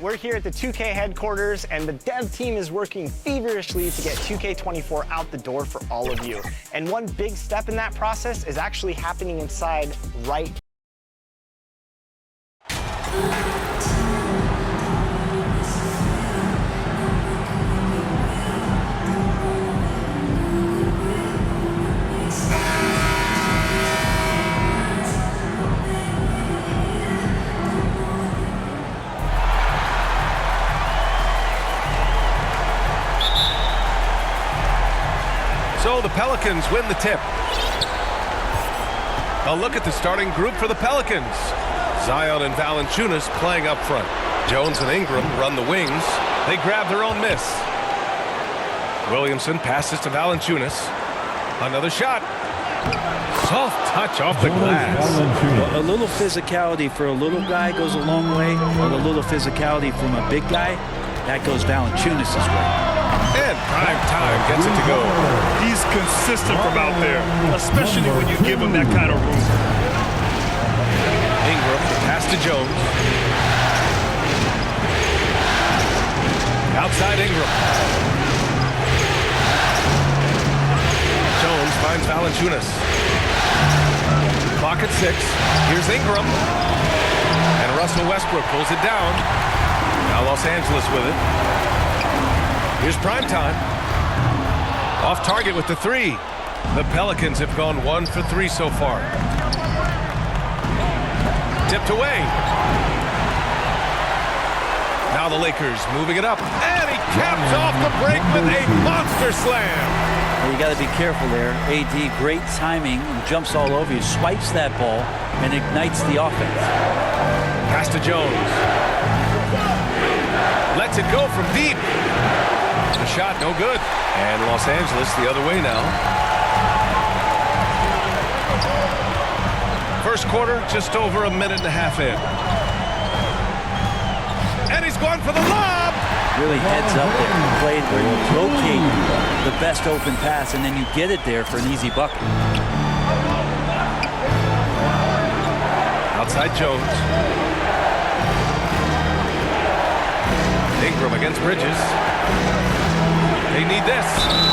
we're here at the 2K headquarters, and the dev team is working feverishly to get 2K24 out the door for all of you. And one big step in that process is actually happening inside right now. So the Pelicans win the tip. A look at the starting group for the Pelicans. Zion and Valanciunas playing up front. Jones and Ingram run the wings. They grab their own miss. Williamson passes to Valanciunas. Another shot. Soft touch off the glass. A little physicality for a little guy goes a long way, but a little physicality from a big guy, that goes Valanciunas' way. And prime time gets it to go. He's consistent from out there, especially when you give him that kind of room. Ingram pass to Jones. Outside Ingram. Jones finds Valanciunas. Clock at 6. Here's Ingram. And Russell Westbrook pulls it down. Now Los Angeles with it. Here's prime time. Off target with the 3. The Pelicans have gone 1 for 3 so far. Tipped away. Now the Lakers moving it up. And he caps off the break with a monster slam. Well, you got to be careful there. AD, great timing, and jumps all over you, swipes that ball, and ignites the offense. Pass to Jones. Lets it go from deep. The shot, no good. And Los Angeles the other way now. First quarter, just over a minute and a half in. And he's going for the lob. Really heads up there. Played where you locate the best open pass, and then you get it there for an easy bucket. Outside Jones. Ingram against Bridges. They need this.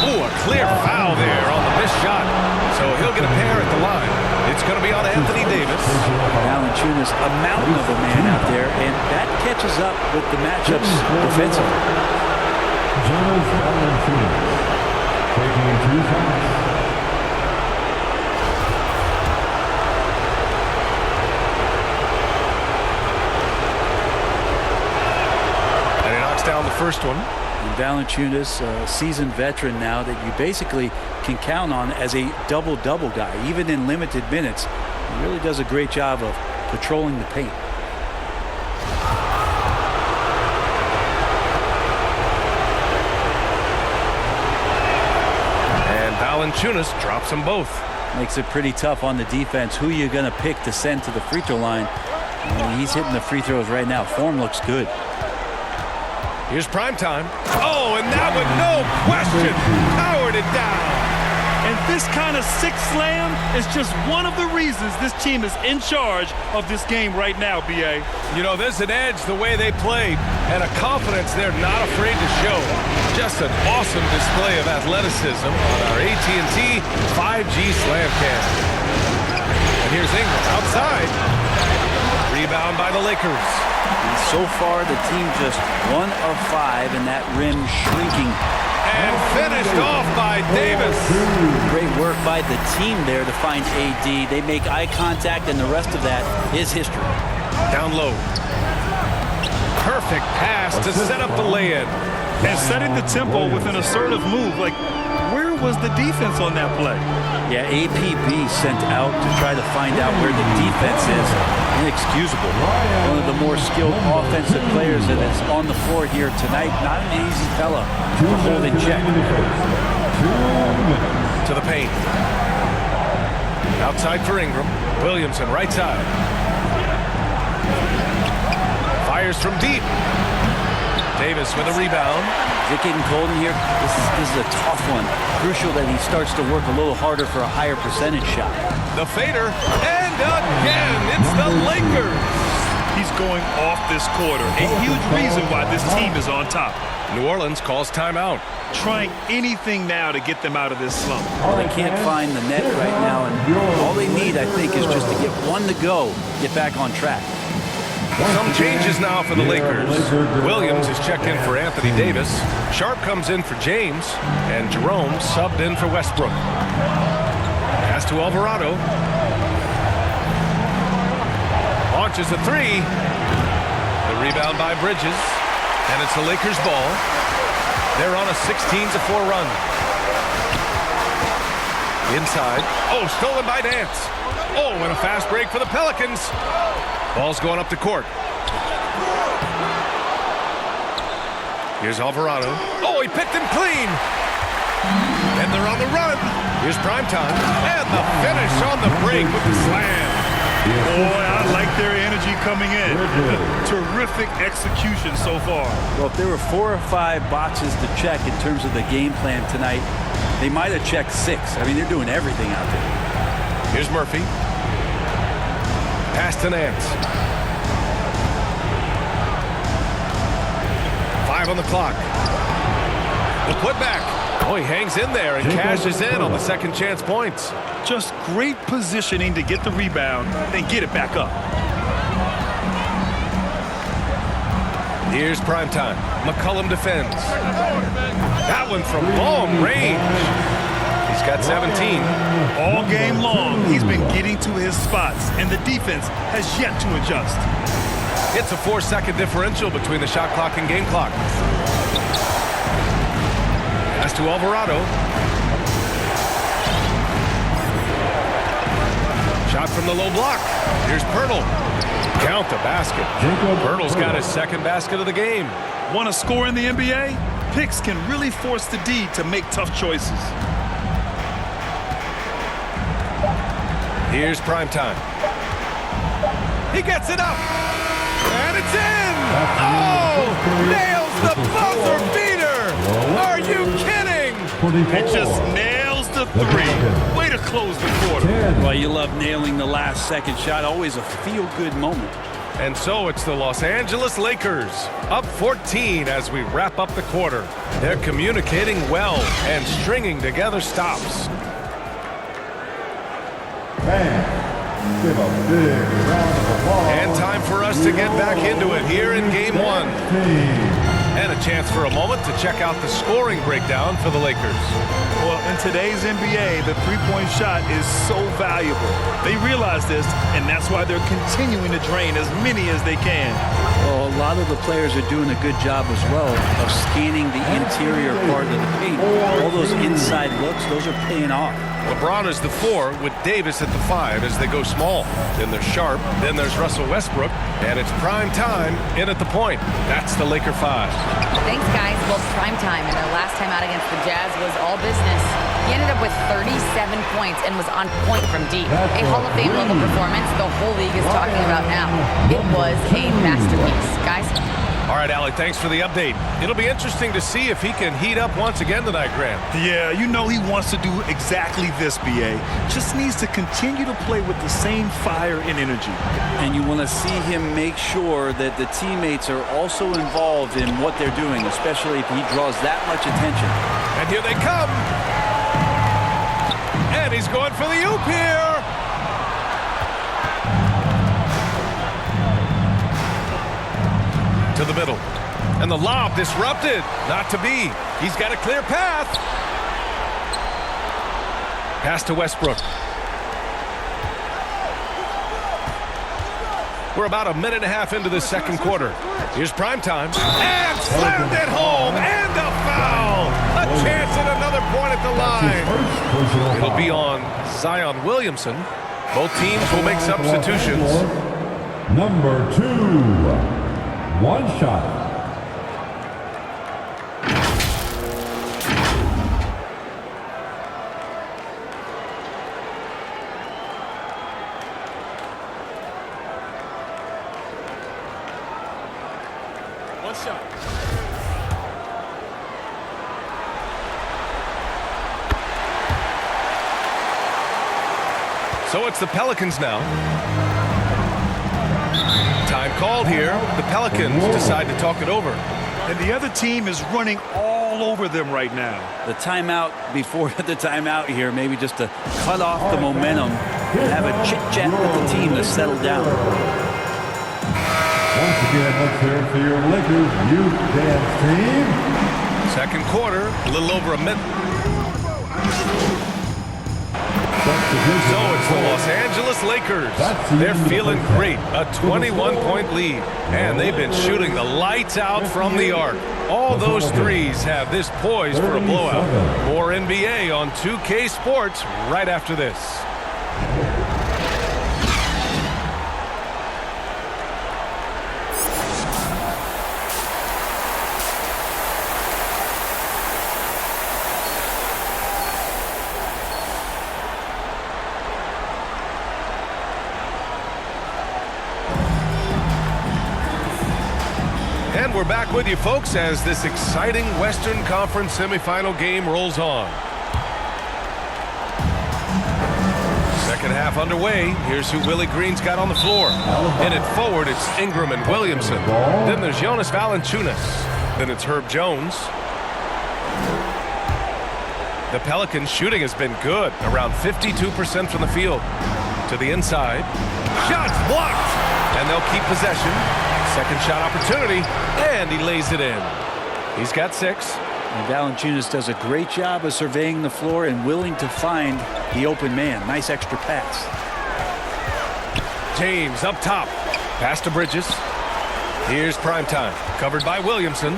Ooh, a clear foul there on the missed shot. So he'll get a pair at the line. It's going to be on Anthony Davis. Valanciunas, a mountain of a man out there, and that catches up with the matchups defensively. Jonas Valanciunas taking 2 shots. And he knocks down the first one. And Valanciunas, a seasoned veteran now that you basically can count on as a double-double guy, even in limited minutes. He really does a great job of patrolling the paint. And Valanciunas drops them both. Makes it pretty tough on the defense. Who you're going to pick to send to the free throw line. And he's hitting the free throws right now. Form looks good. Here's prime time. Oh, and that with no question powered it down. And this kind of sick slam is just one of the reasons this team is in charge of this game right now, B.A. You know, there's an edge the way they played and a confidence they're not afraid to show. Just an awesome display of athleticism on our AT&T 5G Slam Cam. And here's Ingram outside. Rebound by the Lakers. And so far, the team just 1 of 5, and that rim shrinking. And finished off by Davis. Great work by the team there to find AD. They make eye contact, and the rest of that is history. Down low. Perfect pass to set up the lay-in. And setting the tempo with an assertive move. Like, where was the defense on that play? Yeah, APB sent out to try to find out where the defense is. Inexcusable. One of the more skilled offensive players that is on the floor here tonight. Not an easy fella to hold in check. To the paint. Outside for Ingram. Williamson, right side. Fires from deep. Davis with a rebound. Is it getting cold in here? This is a tough one. Crucial that he starts to work a little harder for a higher percentage shot. The fader, and again, it's the Lakers. He he's going off this quarter. A huge reason why this team is on top. New Orleans calls timeout. Trying anything now to get them out of this slump. Well, they can't find the net right now, and all they need, I think, is just to get one to go, get back on track. Some changes now for the Lakers. Williams is checked in for Anthony Davis. Sharp comes in for James, and Jerome subbed in for Westbrook. Pass to Alvarado. Launches a three. The rebound by Bridges, and it's the Lakers' ball. They're on a 16-4 run. Inside. Oh, stolen by Nance. Oh, and a fast break for the Pelicans. Ball's going up the court. Here's Alvarado. Oh, he picked him clean. And they're on the run. Here's Primetime. And the finish on the break with the slam. Boy, I like their energy coming in. Terrific execution so far. Well, if there were 4 or 5 boxes to check in terms of the game plan tonight, they might have checked 6. I mean, they're doing everything out there. Here's Murphy. Pass to Nance. 5 on the clock. The putback. Oh, he hangs in there and cashes in on the second chance points. Just great positioning to get the rebound, then get it back up. Here's Primetime. McCollum defends. That one from long range. He's got 17. All game long, he's been getting to his spots, and the defense has yet to adjust. It's a 4-second differential between the shot clock and game clock. Pass to Alvarado. Shot from the low block. Here's Pirtle. Count the basket. Pirtle's got his second basket of the game. Want to score in the NBA? Picks can really force the D to make tough choices. Here's Primetime. He gets it up. And it's in! Oh! Nails the buzzer beater! Are you kidding? It just nails the three. Way to close the quarter. Well, you love nailing the last second shot. Always a feel-good moment. And so it's the Los Angeles Lakers, up 14 as we wrap up the quarter. They're communicating well and stringing together stops. Give a big round of applause. And time for us to get back into it here in Game 1. And a chance for a moment to check out the scoring breakdown for the Lakers. Well, in today's NBA, the three-point shot is so valuable. They realize this, and that's why they're continuing to drain as many as they can. Well, a lot of the players are doing a good job as well of scanning the interior part of the paint. All those inside looks, those are paying off. LeBron is the 4 with Davis at the 5 as they go small. Then there's Sharp, then there's Russell Westbrook, and it's Primetime in at the point. That's the Laker 5. Thanks, guys. Well, Primetime and their last time out against the Jazz was all business. He ended up with 37 points and was on point from deep. A Hall of Fame level performance the whole league is talking about now. It was a masterpiece. Guys? All right, Allie, thanks for the update. It'll be interesting to see if he can heat up once again tonight, Grant. Yeah, you know he wants to do exactly this, B.A. Just needs to continue to play with the same fire and energy. And you want to see him make sure that the teammates are also involved in what they're doing, especially if he draws that much attention. And here they come. And he's going for the oop here. To the middle. And the lob disrupted. Not to be. He's got a clear path. Pass to Westbrook. We're about a minute and a half into this second quarter. Here's Primetime. And slammed it home. And a foul. A chance at another point at the line. It'll be on Zion Williamson. Both teams will make substitutions. Number 2. One shot. One shot. So it's the Pelicans now. Time called here. The Pelicans decide to talk it over. And the other team is running all over them right now. The timeout before the timeout here, maybe just to cut off the momentum and have a chit-chat with the team to settle down. Once again, let's hear it for your Lakers youth dance team. Second quarter, a little over a minute. So it's the Los Angeles Lakers. They're feeling great. A 21-point lead. And they've been shooting the lights out from the arc. All those threes have this poised for a blowout. More NBA on 2K Sports right after this. And we're back with you, folks, as this exciting Western Conference semifinal game rolls on. Second half underway. Here's who Willie Green's got on the floor. In it forward, it's Ingram and Williamson. Then there's Jonas Valanciunas. Then it's Herb Jones. The Pelicans' shooting has been good, around 52% from the field. To the inside. Shots blocked! And they'll keep possession. Second shot opportunity, and he lays it in. He's got 6. And Valanciunas does a great job of surveying the floor and willing to find the open man. Nice extra pass. James up top. Pass to Bridges. Here's primetime. Covered by Williamson.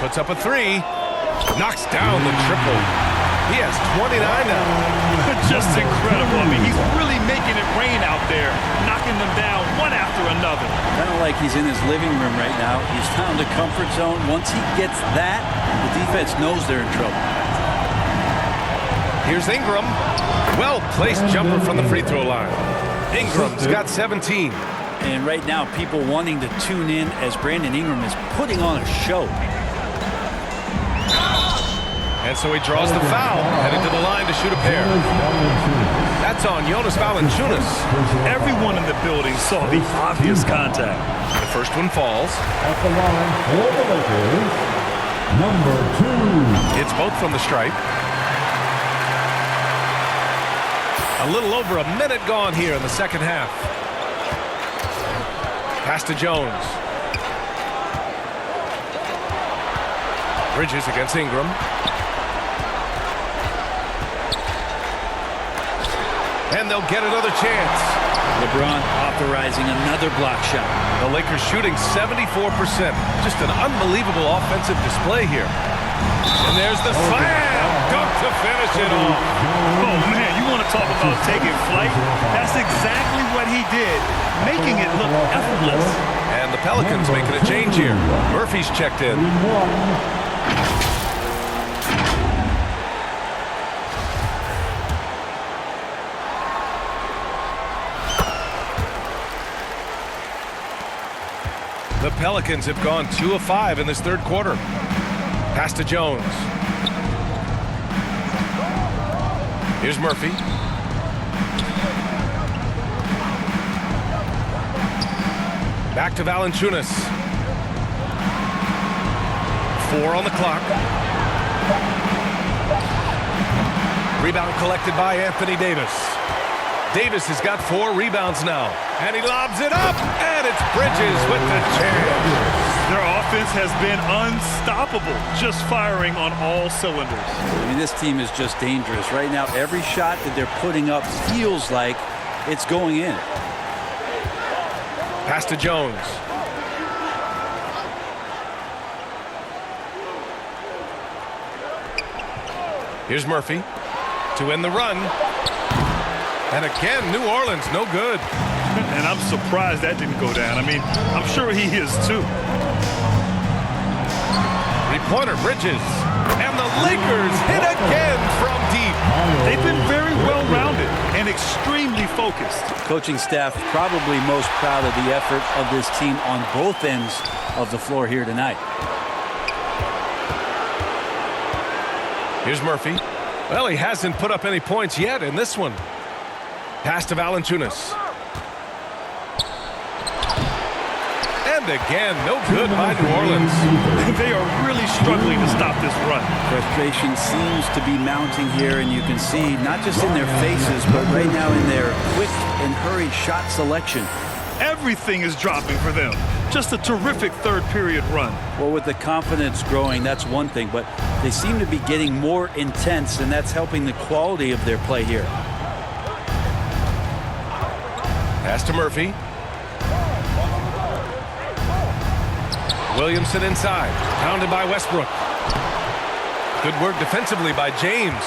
Puts up a 3. Knocks down the triple. He has 29 now. Just incredible. I mean, he's really making it rain out there, knocking them down one after another. Kind of like he's in his living room right now. He's found a comfort zone. Once he gets that, the defense knows they're in trouble. Here's Ingram. Well-placed jumper from the free throw line. Ingram's got 17. And right now, people wanting to tune in as Brandon Ingram is putting on a show. And so he draws the foul, heading to the line to shoot a pair. That's on Jonas Valanciunas. Everyone in the building saw the obvious contact. The first one falls. At the line for the Lakers, number 2. It's both from the stripe. A little over a minute gone here in the second half. Pass to Jones. Bridges against Ingram. And they'll get another chance. LeBron authorizing another block shot. The Lakers shooting 74%. Just an unbelievable offensive display here. And there's the slam. Dunk to finish it off. Oh, man, you want to talk about taking flight? That's exactly what he did, making it look effortless. And the Pelicans making a change here. Murphy's checked in. The Pelicans have gone 2 of 5 in this third quarter. Pass to Jones. Here's Murphy. Back to Valanciunas. 4 on the clock. Rebound collected by Anthony Davis. Davis has got 4 rebounds now. And he lobs it up. And it's Bridges with the chance. Their offense has been unstoppable, just firing on all cylinders. I mean, this team is just dangerous. Right now, every shot that they're putting up feels like it's going in. Pass to Jones. Here's Murphy to end the run. And again, New Orleans, no good. And I'm surprised that didn't go down. I mean, I'm sure he is too. Three-pointer, Bridges. And the Lakers hit again from deep. They've been very well-rounded and extremely focused. Coaching staff probably most proud of the effort of this team on both ends of the floor here tonight. Here's Murphy. Well, he hasn't put up any points yet in this one. Pass to Valanciunas. And again, no good by New Orleans. They are really struggling to stop this run. Frustration seems to be mounting here, and you can see not just in their faces, but right now in their quick and hurried shot selection. Everything is dropping for them. Just a terrific third period run. Well, with the confidence growing, that's one thing, but they seem to be getting more intense, and that's helping the quality of their play here. Pass to Murphy. Williamson inside. Pounded by Westbrook. Good work defensively by James.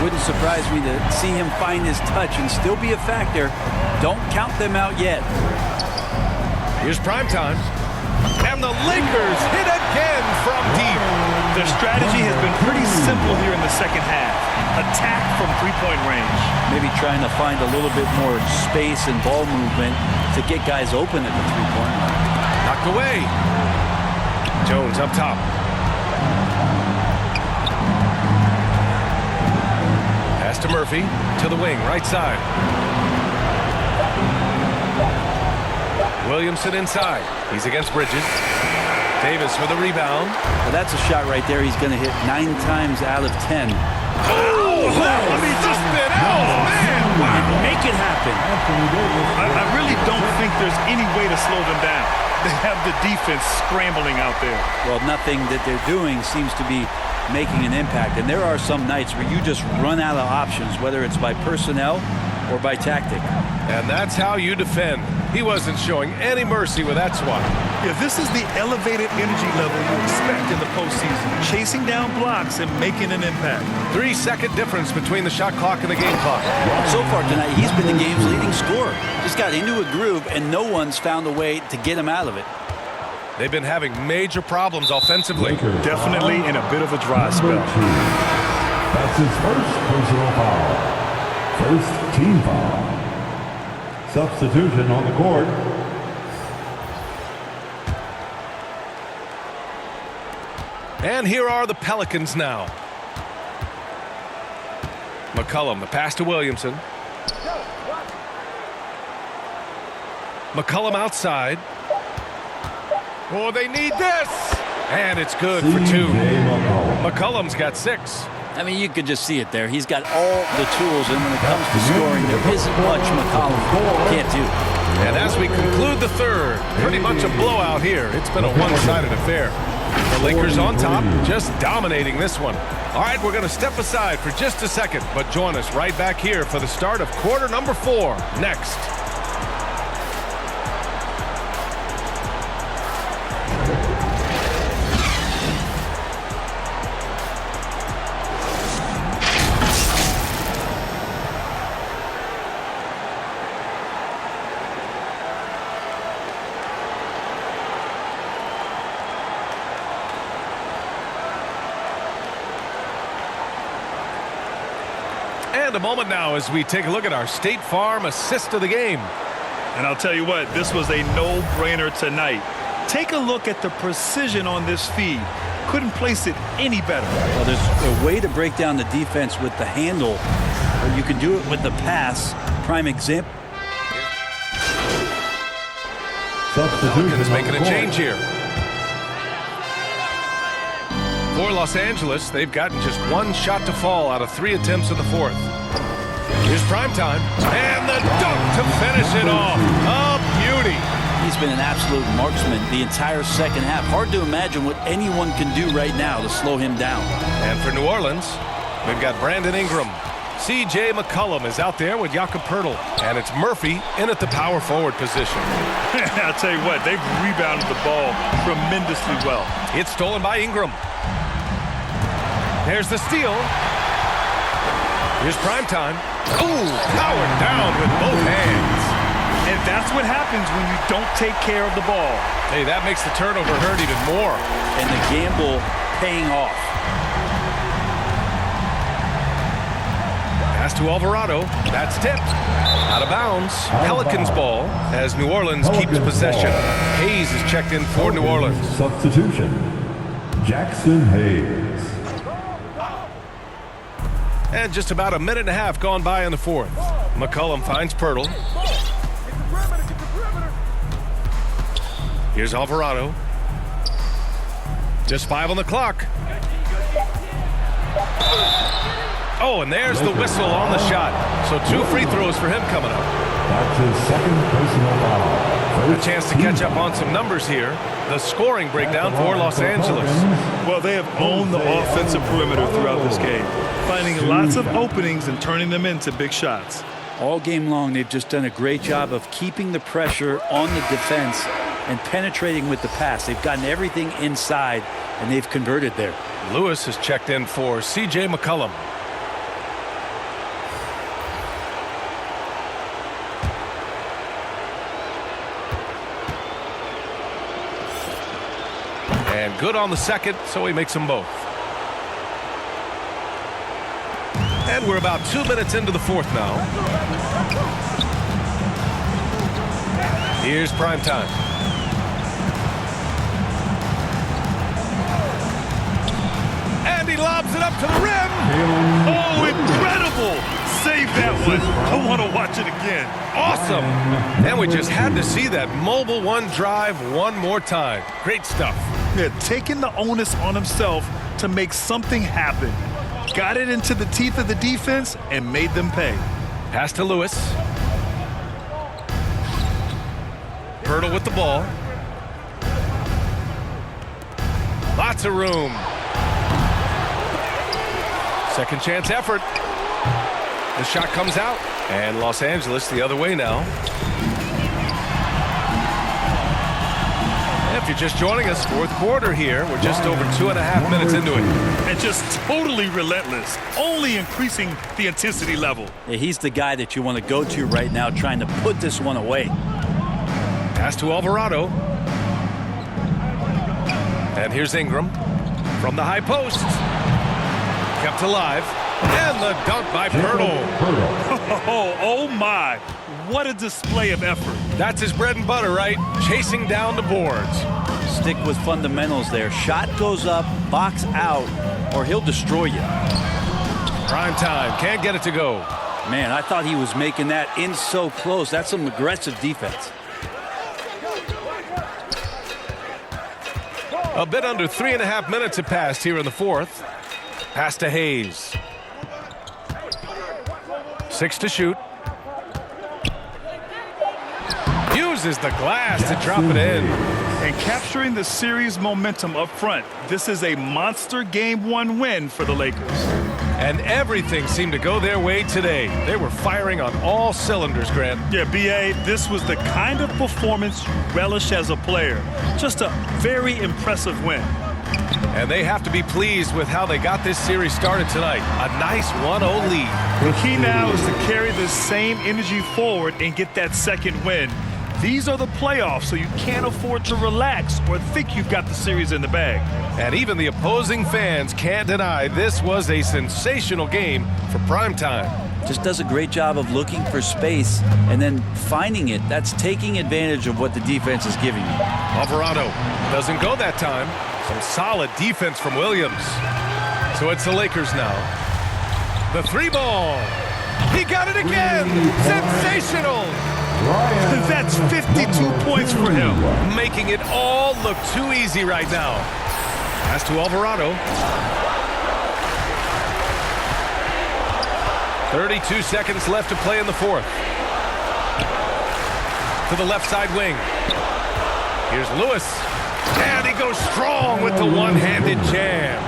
Wouldn't surprise me to see him find his touch and still be a factor. Don't count them out yet. Here's primetime. And the Lakers hit again from deep. Their strategy has been pretty simple here in the second half. Attack from three-point range. Maybe trying to find a little bit more space and ball movement to get guys open at the three-point line. Knocked away. Jones up top. Pass to Murphy. To the wing, right side. Williamson inside. He's against Bridges. Davis for the rebound. Well, that's a shot right there he's going to hit 9 times out of 10. Oh, that one he just been out, man. And make it happen. I really don't think there's any way to slow them down. They have the defense scrambling out there. Well, nothing that they're doing seems to be making an impact. And there are some nights where you just run out of options, whether it's by personnel or by tactic. And that's how you defend. He wasn't showing any mercy with that swat. Yeah, this is the elevated energy level you expect in the postseason. Chasing down blocks and making an impact. 3-second difference between the shot clock and the game clock. So far tonight, he's been the game's leading scorer. Just got into a groove, and no one's found a way to get him out of it. They've been having major problems offensively. Definitely in a bit of a dry spell. That's his first personal foul. First team foul. Substitution on the court. And here are the Pelicans now. McCollum, the pass to Williamson. McCollum outside. Oh, they need this! And it's good for 2. McCollum's got 6. I mean, you could just see it there. He's got all the tools, and when it comes to scoring, there isn't much McCollum can't do. And as we conclude the third, pretty much a blowout here. It's been a one-sided affair. The Lakers on top, just dominating this one. All right, we're going to step aside for just a second, but join us right back here for the start of quarter number 4 next. And a moment now as we take a look at our State Farm assist of the game. And I'll tell you what, this was a no-brainer tonight. Take a look at the precision on this feed. Couldn't place it any better. Well, there's a way to break down the defense with the handle, or you can do it with the pass. Prime example. Pelicans making a change here. For Los Angeles, they've gotten just 1 shot to fall out of 3 attempts in the 4th. Here's primetime, and the dunk to finish it off. A beauty. He's been an absolute marksman the entire second half. Hard to imagine what anyone can do right now to slow him down. And for New Orleans, we've got Brandon Ingram. C.J. McCollum is out there with Jakob Poeltl, and it's Murphy in at the power forward position. I'll tell you what, they've rebounded the ball tremendously well. It's stolen by Ingram. There's the steal. Here's primetime. Ooh, powered down with both hands. And that's what happens when you don't take care of the ball. Hey, that makes the turnover hurt even more. And the gamble paying off. Pass to Alvarado. That's tipped. Out of bounds. Pelicans ball as New Orleans keeps possession. Hayes is checked in for New Orleans. Substitution. Jackson Hayes. And just about a minute and a half gone by in the 4th. McCollum finds Poeltl. Here's Alvarado. Just 5 on the clock. Oh, and there's the whistle on the shot. So 2 free throws for him coming up. That's his second personal foul. A chance to catch up on some numbers here. The scoring breakdown for Los Angeles. Well, they have owned the offensive perimeter throughout this game, finding lots of openings and turning them into big shots. All game long, they've just done a great job of keeping the pressure on the defense and penetrating with the pass. They've gotten everything inside, and they've converted there. Lewis has checked in for C.J. McCollum. And good on the second, so he makes them both. And we're about 2 minutes into the fourth now. Here's prime time. And he lobs it up to the rim. Oh, incredible! Save that one. I want to watch it again. Awesome. And we just had to see that mobile one drive one more time. Great stuff. Yeah, taking the onus on himself to make something happen. Got it into the teeth of the defense and made them pay. Pass to Lewis. Hurdle with the ball. Lots of room. Second chance effort. The shot comes out. And Los Angeles the other way now. If you're just joining us, fourth quarter here. We're just over 2.5 minutes into it. And just totally relentless, only increasing the intensity level. Yeah, he's the guy that you want to go to right now, trying to put this one away. Pass to Alvarado. And here's Ingram from the high post. Kept alive. And the dunk by Pirtle. Oh my. What a display of effort. That's his bread and butter, right? Chasing down the boards. Stick with fundamentals there. Shot goes up, box out, or he'll destroy you. Prime time. Can't get it to go. Man, I thought he was making that in so close. That's some aggressive defense. A bit under 3.5 minutes have passed here in the fourth. Pass to Hayes. 6 to shoot. Uses the glass to drop it in. And capturing the series momentum up front. This is a monster Game 1 win for the Lakers. And everything seemed to go their way today. They were firing on all cylinders, Grant. Yeah, B.A., this was the kind of performance you relish as a player. Just a very impressive win. And they have to be pleased with how they got this series started tonight. A nice 1-0 lead. The key now is to carry this same energy forward and get that second win. These are the playoffs, so you can't afford to relax or think you've got the series in the bag. And even the opposing fans can't deny this was a sensational game for primetime. Just does a great job of looking for space and then finding it. That's taking advantage of what the defense is giving you. Alvarado doesn't go that time. Some solid defense from Williams. So it's the Lakers now. The 3-ball. He got it again. Sensational. That's 52 points for him. Making it all look too easy right now. Pass to Alvarado. 32 seconds left to play in the fourth. To the left side wing. Here's Lewis. And he goes strong with the one-handed jam.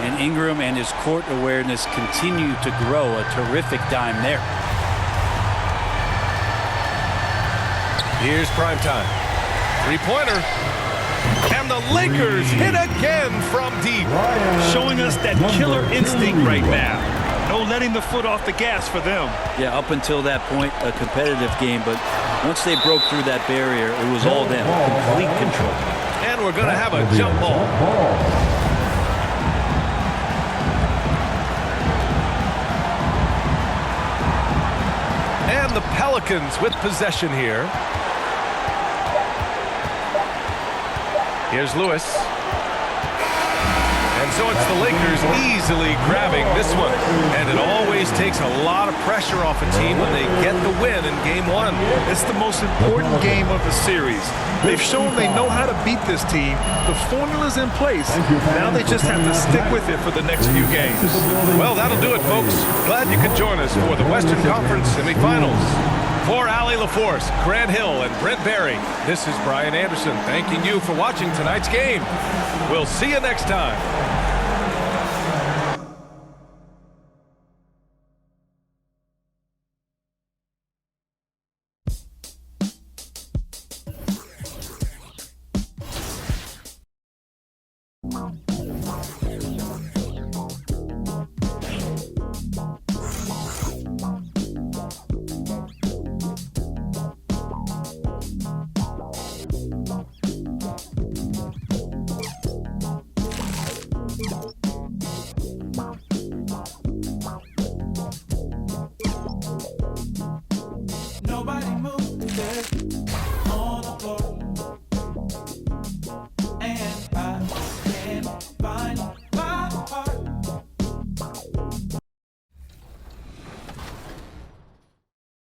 And Ingram and his court awareness continue to grow. A terrific dime there. Here's prime time. Three-pointer. And the Lakers hit again from deep. Showing us that killer instinct right now. No letting the foot off the gas for them. Yeah, up until that point, a competitive game. But once they broke through that barrier, it was all them. Complete control. And we're going to have a jump ball. And the Pelicans with possession here. Here's Lewis. And And so it's the Lakers easily grabbing this one. And it always takes a lot of pressure off a team when they get the win in Game 1. It's the most important game of the series. They've shown they know how to beat this team. The formula's in place. Now they just have to stick with it for the next few games. Well, that'll do it, folks. Glad you could join us for the Western Conference semifinals. For Allie LaForce, Grant Hill, and Brent Barry, this is Brian Anderson thanking you for watching tonight's game. We'll see you next time. Nobody moved today on the floor, and I can't find my heart.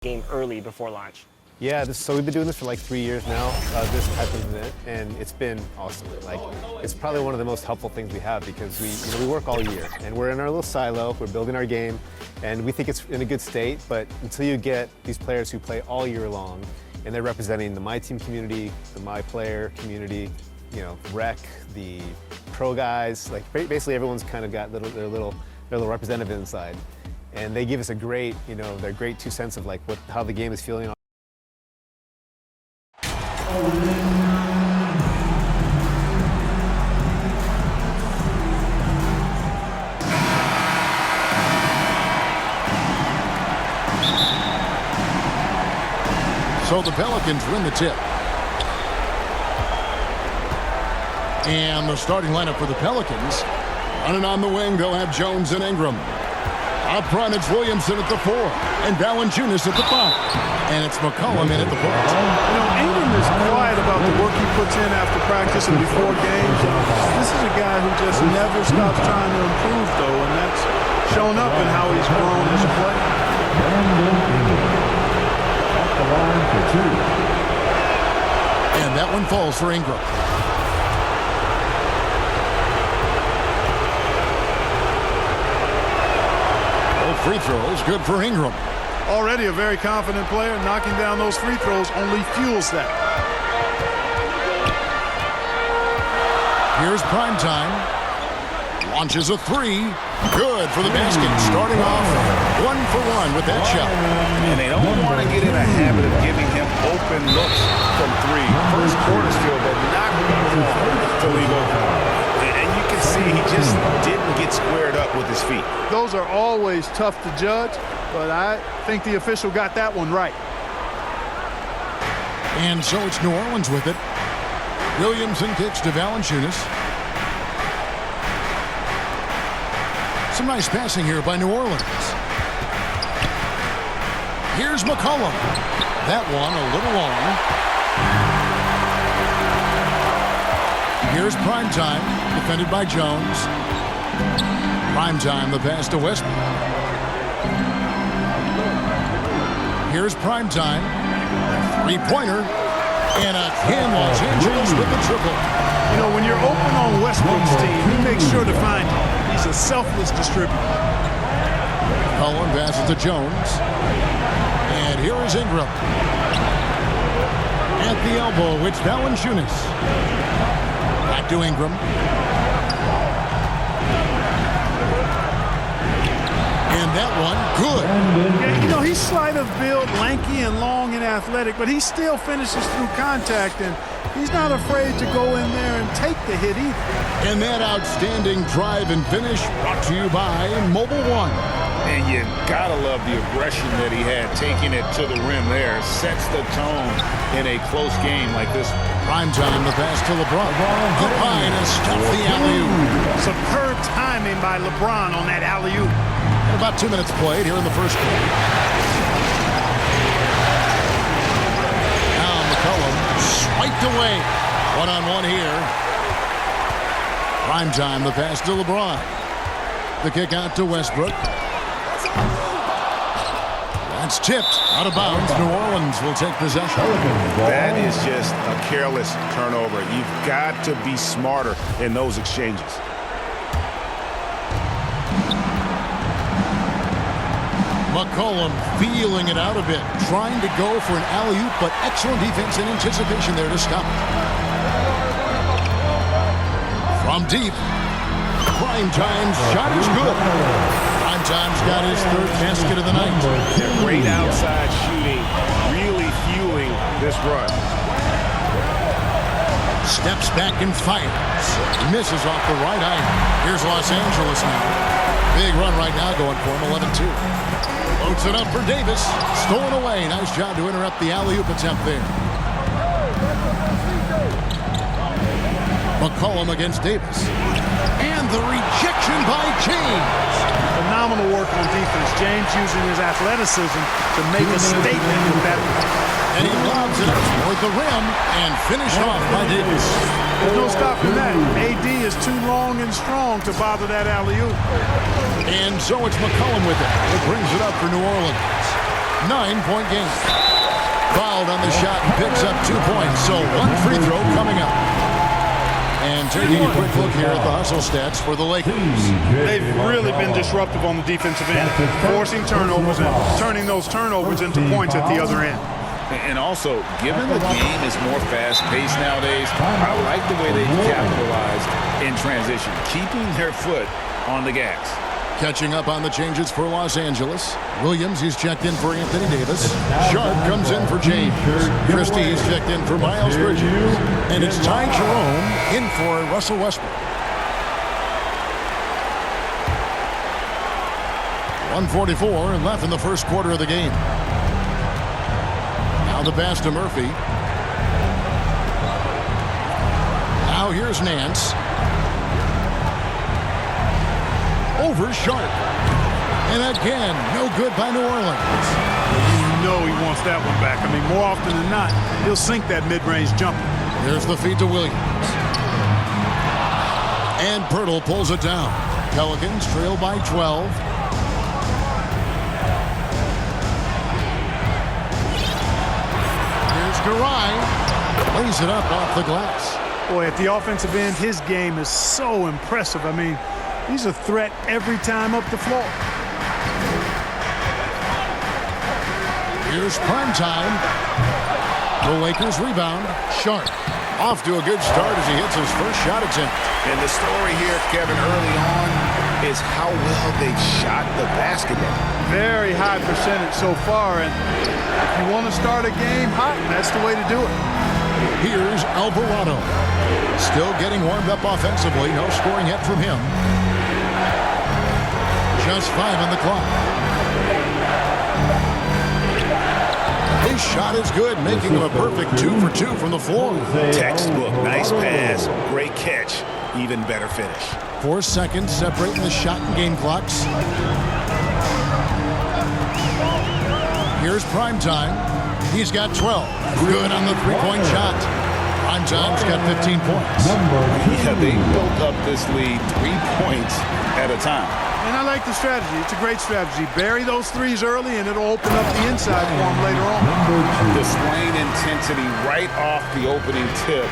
Game early before launch. Yeah, so we've been doing this for like 3 years now, this type of event, and it's been awesome. Like, it's probably one of the most helpful things we have because we work all year, and we're in our little silo, we're building our game, and we think it's in a good state, but until you get these players who play all year long, and they're representing the My Team community, the My Player community, you know, rec, the pro guys, like basically everyone's kind of got their little representative inside. And they give us a great, their great 2 cents of like how the game is feeling. So the Pelicans win the tip. And the starting lineup for the Pelicans. Running on the wing, they'll have Jones and Ingram. Up front, it's Williamson at the 4, and Valanciunas at the 5. And it's McCollum in at the point. Ingram is quiet about the work he puts in after practice and before games. This is a guy who just never stops trying to improve, though, and that's shown up in how he's grown as a player. And that one falls for Ingram. Both free throws good for Ingram. Already a very confident player. Knocking down those free throws only fuels that. Here's Primetime. Launches a 3. Good for the basket. Starting off 1 for 1 with that shot. And they don't want to get in a habit of giving him open looks from 3. First quarter still, but not enough to leave open. And you can see he just didn't get squared up with his feet. Those are always tough to judge, but I think the official got that one right. And so it's New Orleans with it. Williamson kicks to Valanciunas. Some nice passing here by New Orleans. Here's McCollum. That one a little long. Here's Primetime, defended by Jones. Primetime, the pass to Westbrook. Here's Primetime. Three-pointer. And again, Los Angeles with the triple. You know, when you're open on Westbrook's team, he makes sure to find you. He's a selfless distributor. Cullen passes to Jones. And here is Ingram. At the elbow, it's Valanciunas. Back to Ingram. And that one, good. Yeah, you know, he's slight of build, lanky and long and athletic, but he still finishes through contact, and he's not afraid to go in there and take the hit either. And that outstanding drive and finish brought to you by Mobile One. And you gotta love the aggression that he had, taking it to the rim there. Sets the tone in a close game like this. Primetime, the pass to LeBron. Line has stuffed the alley-oop. Superb timing by LeBron on that alley-oop. And about 2 minutes played here in the first quarter. Now McCollum swiped away. One-on-one here. Prime time, the pass to LeBron. The kick out to Westbrook. That's tipped out of bounds. New Orleans will take possession. That is just a careless turnover. You've got to be smarter in those exchanges. McCollum feeling it out a bit, trying to go for an alley-oop, but excellent defense and anticipation there to stop it. From deep, Prime time's shot is good. Prime time's got his third basket of the night. Great outside shooting, really fueling this run. Steps back and fires. Misses off the right eye. Here's Los Angeles now. Big run right now going for him, 11-2. Loads it up for Davis. Stolen away. Nice job to interrupt the alley-oop attempt there. McCollum against Davis. And the rejection by James. Phenomenal work on defense. James using his athleticism to make a statement with that. And he lobs it up toward the rim and finished off by Davis. There's no stopping that. AD is too long and strong to bother that alley-oop. And so it's McCollum with it. It brings it up for New Orleans. 9-point game. Fouled on the shot and picks up 2 points. So one free throw coming up. And taking a quick look here at the hustle stats for the Lakers. They've really been disruptive on the defensive end, forcing turnovers and turning those turnovers into points at the other end. And also, given the game is more fast-paced nowadays, I like the way they capitalized in transition, keeping their foot on the gas. Catching up on the changes for Los Angeles. Williams, he's checked in for Anthony Davis. Sharp comes in for James. Christie, he's checked in for Miles Bridges. And it's Ty Jerome in for Russell Westbrook. 1:44 left in the first quarter of the game. Now the pass to Murphy. Now here's Nance. Over Sharp. And again, no good by New Orleans. You know he wants that one back. I mean, more often than not, he'll sink that mid-range jumper. There's the feed to Williams. And Pirtle pulls it down. Pelicans trail by 12. Here's Garai. Lays it up off the glass. Boy, at the offensive end, his game is so impressive. I mean, he's a threat every time up the floor. Here's prime time. The Lakers rebound. Sharp off to a good start as he hits his first shot attempt. And the story here, Kevin, early on is how well they've shot the basketball. Very high percentage so far, and if you want to start a game hot, that's the way to do it. Here's Alvarado. Still getting warmed up offensively. No scoring yet from him. Just 5 on the clock. His shot is good, making him a perfect 2 for 2 from the floor. Textbook, nice pass, great catch, even better finish. 4 seconds separating the shot and game clocks. Here's prime time. He's got 12. Good on the three-point shot. Prime time's got 15 points. Yeah, they built up this lead 3 points at a time. And I like the strategy. It's a great strategy. Bury those threes early, and it'll open up the inside for them later on. Displaying intensity right off the opening tip,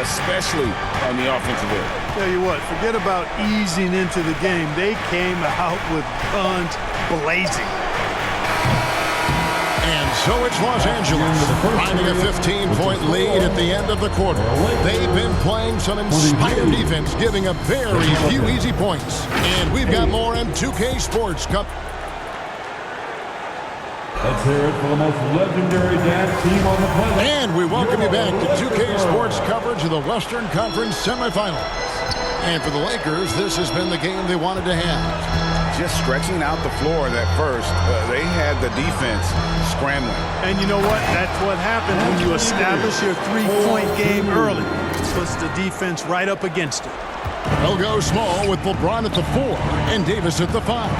especially on the offensive end. Tell you what, forget about easing into the game. They came out with guns blazing. And so it's Los Angeles, finding a 15-point lead at the end of the quarter. They've been playing some inspired defense, giving up very few easy points. And we've got more on 2K Sports Cup. Let's hear it for the most legendary dance team on the planet. And we welcome you back to 2K Sports coverage of the Western Conference semifinals. And for the Lakers, this has been the game they wanted to have. Just stretching out the floor at first, they had the defense scrambling. And you know what? That's what happens when you establish your three-point game early. It puts the defense right up against it. They'll go small with LeBron at the 4 and Davis at the 5.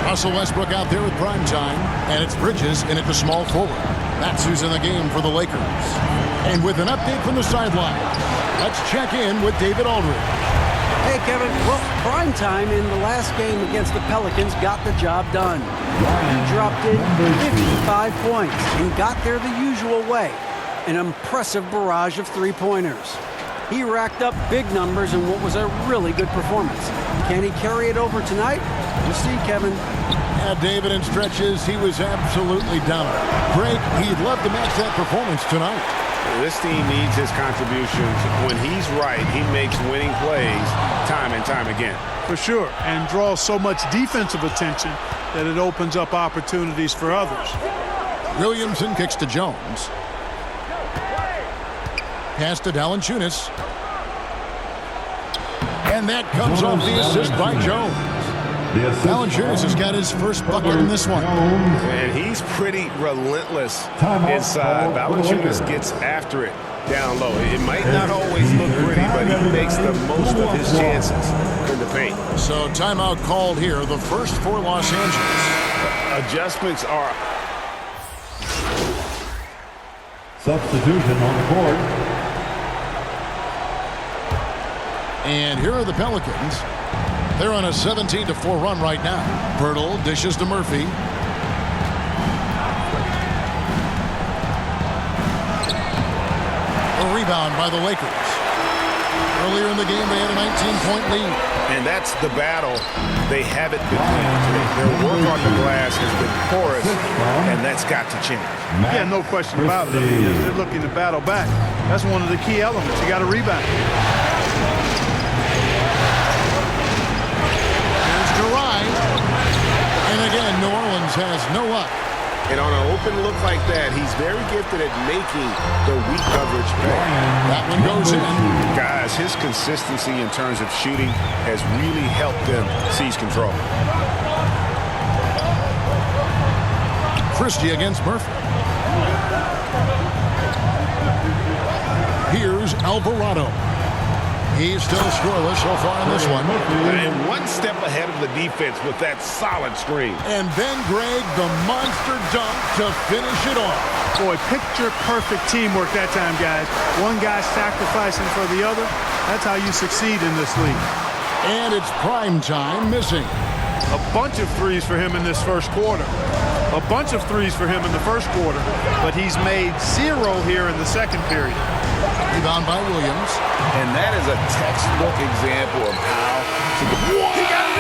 Russell Westbrook out there with prime time, and it's Bridges in at the small forward. That's who's in the game for the Lakers. And with an update from the sideline, let's check in with David Aldridge. Hey, Kevin. Well, prime time in the last game against the Pelicans got the job done. He dropped in 55 points and got there the usual way. An impressive barrage of three-pointers. He racked up big numbers in what was a really good performance. Can he carry it over tonight? We'll see, Kevin. Yeah, David, in stretches, he was absolutely dominant. Greg, he'd love to match that performance tonight. This team needs his contributions. When he's right, he makes winning plays time and time again. For sure, and draws so much defensive attention that it opens up opportunities for others. Williamson kicks to Jones. Pass to Valanciunas. And that comes off the assist by Jones. Valanciunas has got his first bucket in this one. And he's pretty relentless inside. Valanciunas gets after it down low. It might not always look pretty, but he makes the most of his chances in the paint. So timeout called here, the first for Los Angeles. Adjustments are... Substitution on the court. And here are the Pelicans. They're on a 17-4 run right now. Pirtle dishes to Murphy. A rebound by the Lakers. Earlier in the game, they had a 19-point lead. And that's the battle they haven't been winning today. Their work on the glass has been porous, and that's got to change. Yeah, no question about it. They're looking to battle back. That's one of the key elements. You got to rebound. And again, New Orleans has no luck. And on an open look like that, he's very gifted at making the weak coverage pay. That one goes in. Guys, his consistency in terms of shooting has really helped them seize control. Christie against Murphy. Here's Alvarado. He's still scoreless so far in this one. And one step ahead of the defense with that solid screen. And then Greg, the monster dunk to finish it off. Boy, picture-perfect teamwork that time, guys. One guy sacrificing for the other. That's how you succeed in this league. And it's prime time missing. A bunch of threes for him in this first quarter. A bunch of threes for him in the first quarter. But he's made 0 here in the second period. Rebound by Williams. And that is a textbook example of how to get it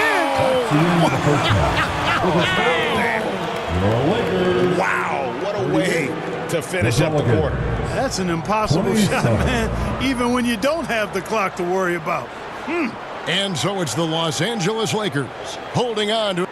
in. Wow, what a way to finish up the quarter. That's an impossible shot, man, even when you don't have the clock to worry about. And so it's the Los Angeles Lakers holding on to...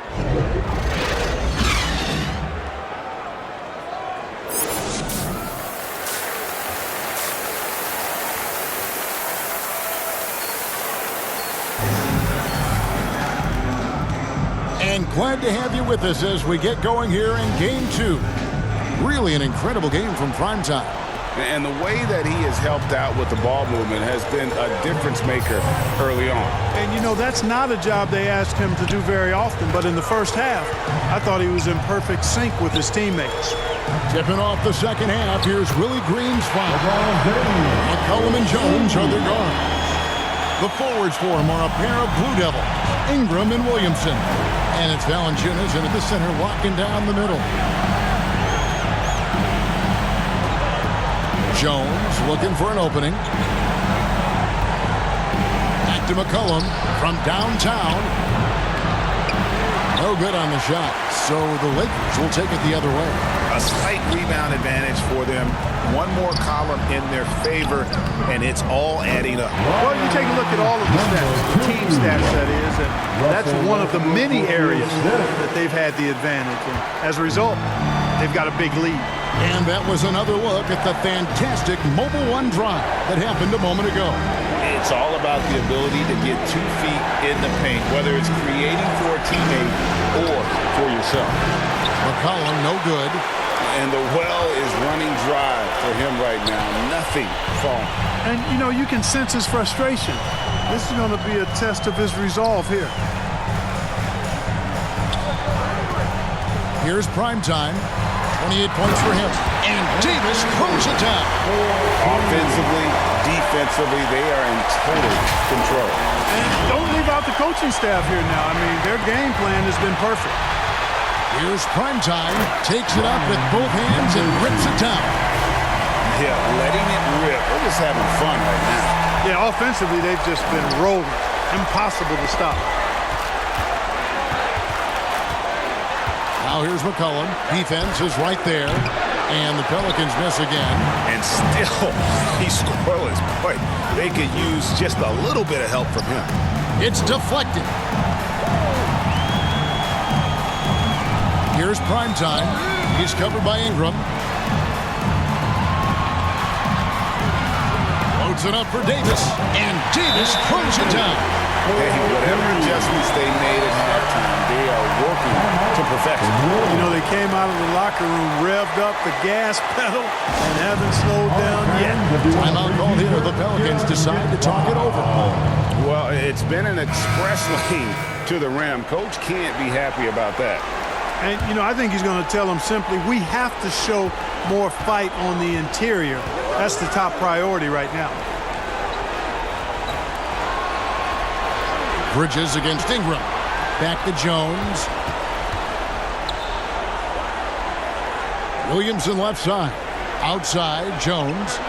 And glad to have you with us as we get going here in Game 2. Really an incredible game from primetime. And the way that he has helped out with the ball movement has been a difference maker early on. And, you know, that's not a job they asked him to do very often, but in the first half, I thought he was in perfect sync with his teammates. Tipping off the second half, here's Willie Green's foul. McCollum and Jones are their guards. The forwards for him are a pair of Blue Devils, Ingram and Williamson. And it's Valanciunas into the center, locking down the middle. Jones looking for an opening. Back to McCollum from downtown. No good on the shot. So the Lakers will take it the other way. A slight rebound advantage for them. One more column in their favor, and it's all adding up. Well, you take a look at all of the stats, the team stats, that is, and that's one of the many areas that they've had the advantage. And as a result, they've got a big lead. And that was another look at the fantastic Mobile One drive that happened a moment ago. It's all about the ability to get 2 feet in the paint, whether it's creating for a teammate or for yourself. McCollum, no good. And the well is running dry for him right now. Nothing falling. And, you know, you can sense his frustration. This is going to be a test of his resolve here. Here's primetime. 28 points for him. And Davis throws it down. Offensively, defensively, they are in total control. And don't leave out the coaching staff here now. I mean, their game plan has been perfect. Here's Primetime, takes it up with both hands and rips it down. Yeah, letting it rip. They're just having fun right now. Yeah, offensively, they've just been rolling. Impossible to stop. Now here's McCollum. Defense is right there. And the Pelicans miss again. And still, he's scoreless. Boy, they could use just a little bit of help from him. It's deflected. Here's Primetime. He's covered by Ingram. Loads it up for Davis. And Davis throws it down. Hey, whatever adjustments they made at halftime, they are working to perfection. You know, they came out of the locker room, revved up the gas pedal, and haven't slowed down yet. Timeout called here. The Pelicans decide to talk it over. Well, it's been an express lane to the rim. Coach can't be happy about that. And, you know, I think he's going to tell them simply, we have to show more fight on the interior. That's the top priority right now. Bridges against Ingram. Back to Jones. Williamson left side. Outside, Jones.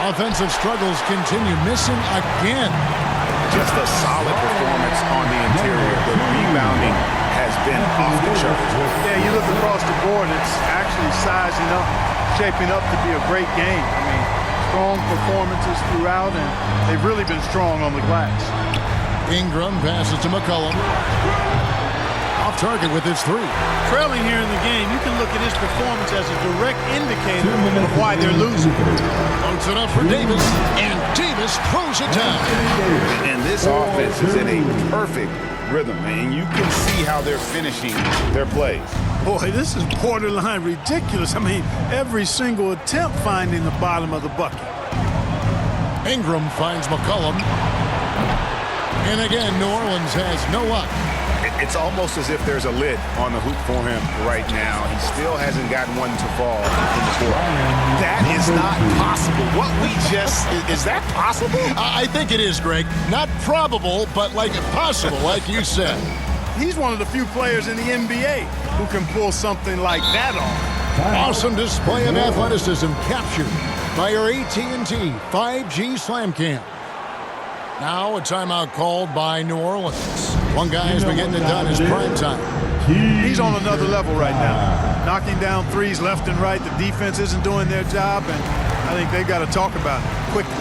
Offensive struggles continue. Missing again. Just a solid performance on the interior. The rebounding has been off the charts. Yeah, you look across the board, it's actually sizing up, shaping up to be a great game. I mean, strong performances throughout, and they've really been strong on the glass. Ingram passes to McCollum. Off target with his three. Trailing here in the game, you can look at his performance as a direct indicator of why they're losing. Loads it up for Davis, and Davis throws it down. And this offense is in a perfect rhythm, and you can see how they're finishing their plays. Boy, this is borderline ridiculous. I mean, every single attempt finding the bottom of the bucket. Ingram finds McCollum. And again, New Orleans has no luck. It's almost as if there's a lid on the hoop for him right now. He still hasn't gotten one to fall in the court. That is not possible. What we just, is that possible? I think it is, Greg. Not probable, but like possible, like you said. He's one of the few players in the NBA who can pull something like that off. Awesome display of athleticism captured by our AT&T 5G Slam Cam. Now a timeout called by New Orleans. One guy has been getting it done is Primetime. He's on another level right now. Knocking down threes left and right. The defense isn't doing their job, and I think they've got to talk about it quickly.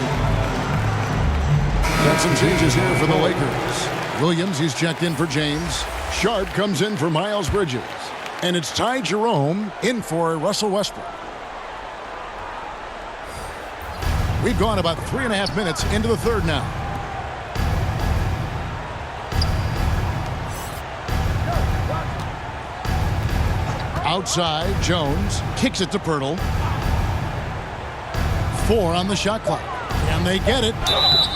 Got some changes here for the Lakers. Williams, he's checked in for James. Sharp comes in for Miles Bridges. And it's Ty Jerome in for Russell Westbrook. We've gone about 3.5 minutes into the third now. Outside, Jones kicks it to Pirtle. 4 on the shot clock. And they get it.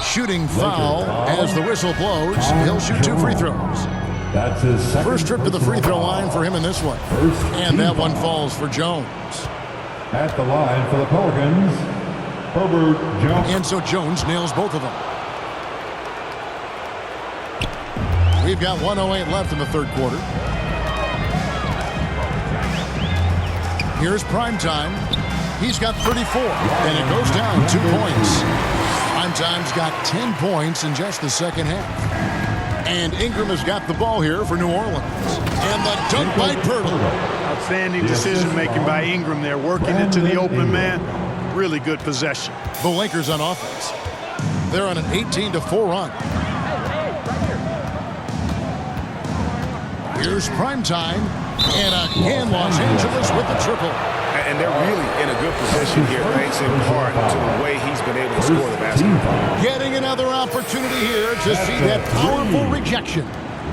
Shooting foul as the whistle blows. He'll shoot 2 free throws. That's his second First trip to the free throw line for him in this one. And that one falls for Jones. At the line for the Pelicans, Herbert Jones. And so Jones nails both of them. We've got 1:08 left in the third quarter. Here's Primetime. He's got 34, and it goes down 2 points. Primetime's got 10 points in just the second half. And Ingram has got the ball here for New Orleans. And the dunk by Pirtle. Outstanding decision-making by Ingram there, working into the open man. Really good possession. The Lakers on offense. They're on an 18-4 run. Here's Primetime. And again, Los Angeles with the triple. And they're really in a good position here, thanks in part to the way he's been able to score the basketball. Getting another opportunity here to see that powerful rejection.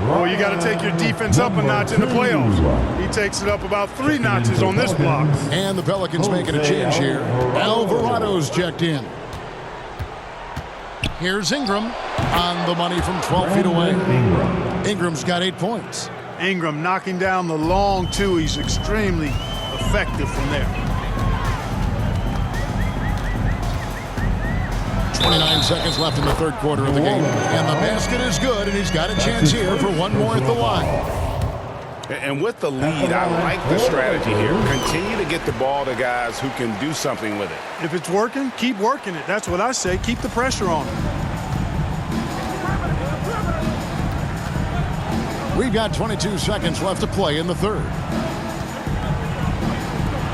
Oh, you got to take your defense up a notch in the playoffs. He takes it up about 3 notches on this block. And the Pelicans making a change here. Alvarado's checked in. Here's Ingram on the money from 12 feet away. Ingram's got 8 points. Ingram knocking down the long two. He's extremely effective from there. 29 seconds left in the third quarter of the game. And the basket is good, and he's got a chance here for one more at the line. And with the lead, I like the strategy here. Continue to get the ball to guys who can do something with it. If it's working, keep working it. That's what I say. Keep the pressure on him. We've got 22 seconds left to play in the third.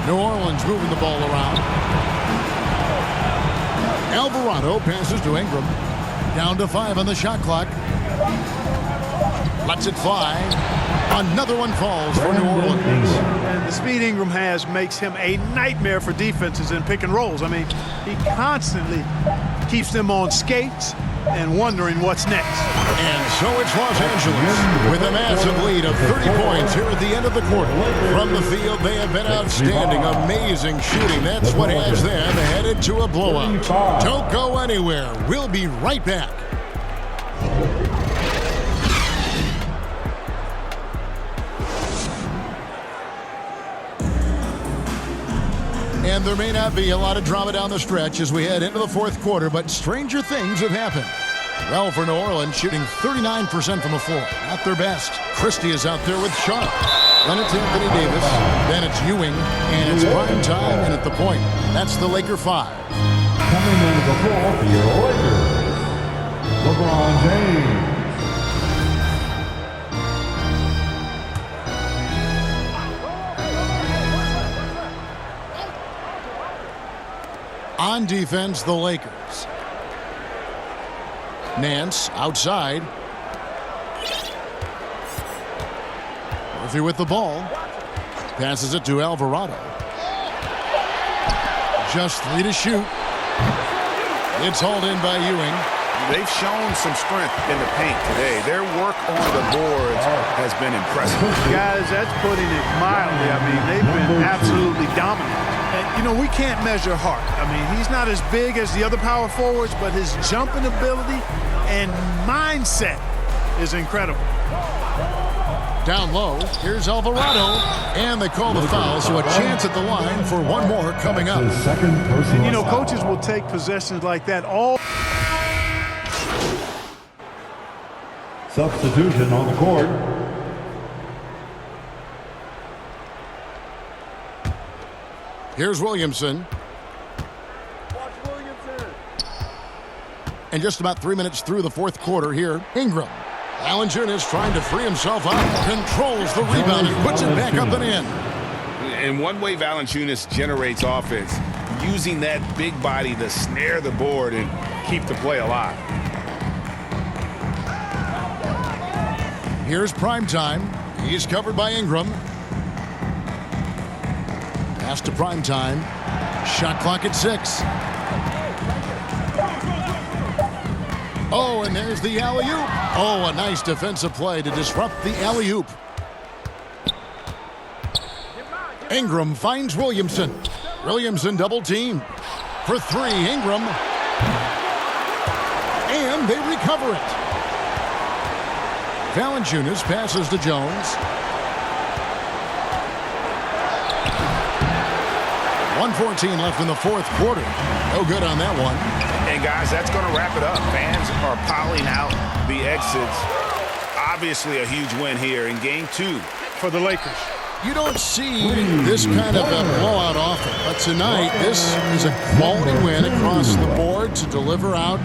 New Orleans moving the ball around. Alvarado passes to Ingram. Down to 5 on the shot clock. Lets it fly. Another one falls for New Orleans. And the speed Ingram has makes him a nightmare for defenses in pick and rolls. I mean, he constantly keeps them on skates and wondering what's next. And so it's Los Angeles with a massive lead of 30 points here at the end of the quarter. From the field, they have been outstanding, amazing shooting. That's what has them headed to a blowout. Don't go anywhere. We'll be right back. And there may not be a lot of drama down the stretch as we head into the fourth quarter, but stranger things have happened. Well, for New Orleans, shooting 39% from the floor. Not their best. Christie is out there with Sharp. Then it's Anthony Davis. Then it's Ewing. And it's prime time and at the point. That's the Laker 5. Coming into the floor for your Lakers, LeBron James. On defense, the Lakers. Nance outside. Murphy with the ball. Passes it to Alvarado. Just 3 to shoot. It's hauled in by Ewing. They've shown some strength in the paint today. Their work on the boards has been impressive. Guys, that's putting it mildly. I mean, they've been absolutely dominant. And, you know, we can't measure Hart. I mean, he's not as big as the other power forwards, but his jumping ability and mindset is incredible. Down low, here's Alvarado, and they call the foul, so a chance at the line for one more coming up. And, you know, coaches will take possessions like that all. Substitution on the court. Here's Williamson. And just about 3 minutes through the fourth quarter here, Ingram. Valanciunas trying to free himself up, controls the rebound and puts it back up and in. And one way Valanciunas generates offense, using that big body to snare the board and keep the play alive. Here's Primetime. He's covered by Ingram. Pass to Primetime. Shot clock at 6. Oh, and there's the alley-oop. Oh, a nice defensive play to disrupt the alley-oop. Ingram finds Williamson. Williamson double team. For 3, Ingram. And they recover it. Valanciunas passes to Jones. 1:14 left in the fourth quarter. No good on that one. And guys, that's going to wrap it up. Fans are piling out the exits. Obviously a huge win here in game 2 for the Lakers. You don't see this kind of a blowout often, but tonight this is a quality win across the board to deliver out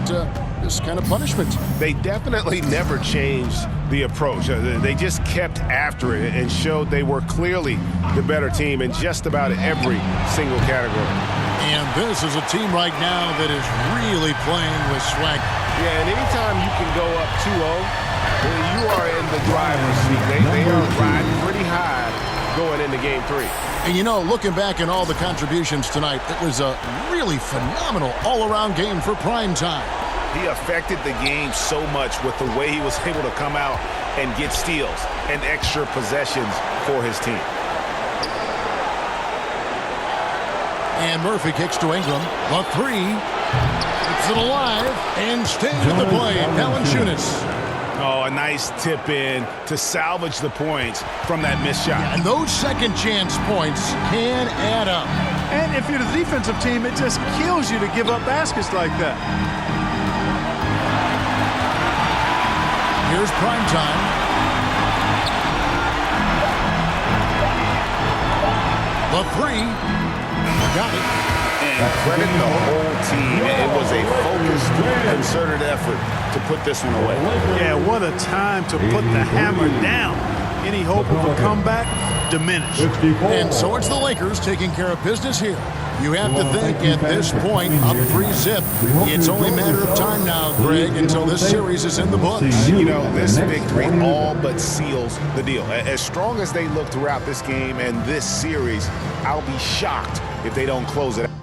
this kind of punishment. They definitely never changed the approach. They just kept after it and showed they were clearly the better team in just about every single category. And this is a team right now that is really playing with swag. Yeah, and anytime you can go up 2-0, you are in the driver's seat. They are riding pretty high going into game 3. And you know, looking back at all the contributions tonight, it was a really phenomenal all-around game for Primetime. He affected the game so much with the way he was able to come out and get steals and extra possessions for his team. And Murphy kicks to Ingram. The 3. Keeps it alive and stays with the play. Valanciunas. Oh, a nice tip in to salvage the points from that missed shot. And those second chance points can add up. And if you're the defensive team, it just kills you to give up baskets like that. Here's prime time. The three. Got it. And credit the whole team. It was a focused, concerted effort to put this one away. Yeah, what a time to put the hammer down. Any hope of a comeback diminished. And so it's the Lakers taking care of business here. You have to think at this point, up 3-zip. It's only a matter of time now, Greg, until this series is in the books. You know, this victory all but seals the deal. As strong as they look throughout this game and this series, I'll be shocked if they don't close it out.